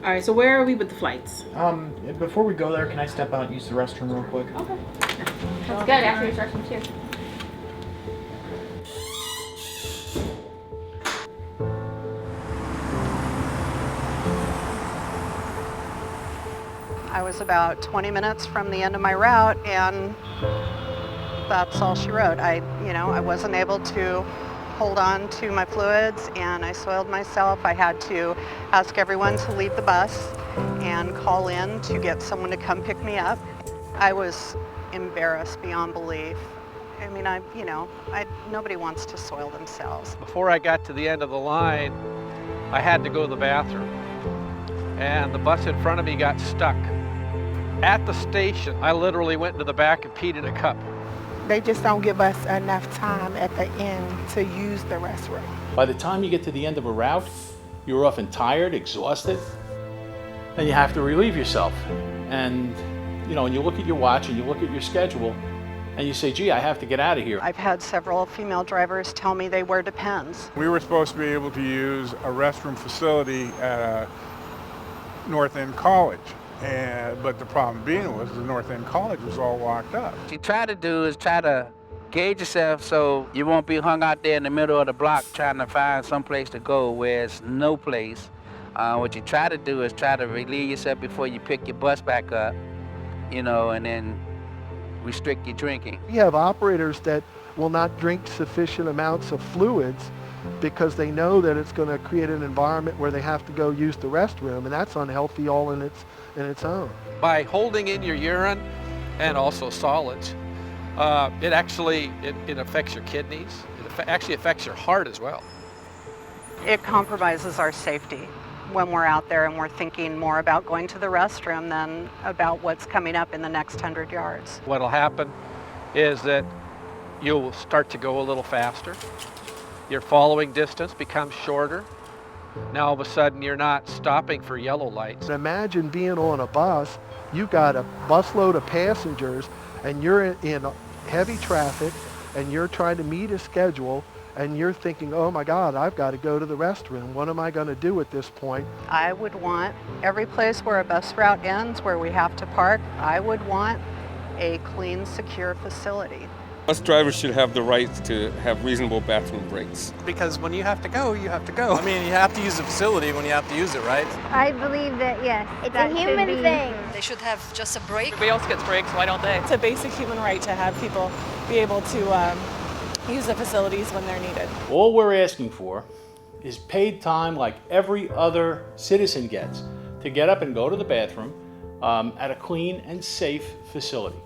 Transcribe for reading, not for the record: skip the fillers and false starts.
All right, so where are we with the flights? Before we go there, can I step out and use the restroom real quick? Okay. That's good after your restroom too. I was about 20 minutes from the end of my route, and that's all she wrote. I wasn't able to hold on to my fluids, and I soiled myself. I had to ask everyone to leave the bus and call in to get someone to come pick me up. I was embarrassed beyond belief. I mean, nobody wants to soil themselves. Before I got to the end of the line, I had to go to the bathroom, and the bus in front of me got stuck. At the station, I literally went into the back and peed in a cup. They just don't give us enough time at the end to use the restroom. By the time you get to the end of a route, you're often tired, exhausted, and you have to relieve yourself. And and you look at your watch and you look at your schedule and you say, gee, I have to get out of here. I've had several female drivers tell me they wear Depends. We were supposed to be able to use a restroom facility at North End College. But the problem being was the North End College was all locked up. What you try to do is try to gauge yourself so you won't be hung out there in the middle of the block trying to find some place to go where it's no place. What you try to do is try to relieve yourself before you pick your bus back up, and then restrict your drinking. We have operators that will not drink sufficient amounts of fluids because they know that it's going to create an environment where they have to go use the restroom, and that's unhealthy all in its own. By holding in your urine and also solids, it affects your kidneys. It actually affects your heart as well. It compromises our safety when we're out there and we're thinking more about going to the restroom than about what's coming up in the next 100 yards. What'll happen is that you'll start to go a little faster. Your following distance becomes shorter. Now all of a sudden you're not stopping for yellow lights. Imagine being on a bus, you've got a busload of passengers and you're in heavy traffic and you're trying to meet a schedule and you're thinking, oh my God, I've got to go to the restroom. What am I going to do at this point? I would want every place where a bus route ends, where we have to park, I would want a clean, secure facility. Bus drivers should have the right to have reasonable bathroom breaks. Because when you have to go, you have to go. I mean, you have to use the facility when you have to use it, right? I believe that, yes. It's a human thing. They should have just a break. Everybody else gets breaks, why don't they? It's a basic human right to have people be able to use the facilities when they're needed. All we're asking for is paid time like every other citizen gets to get up and go to the bathroom at a clean and safe facility.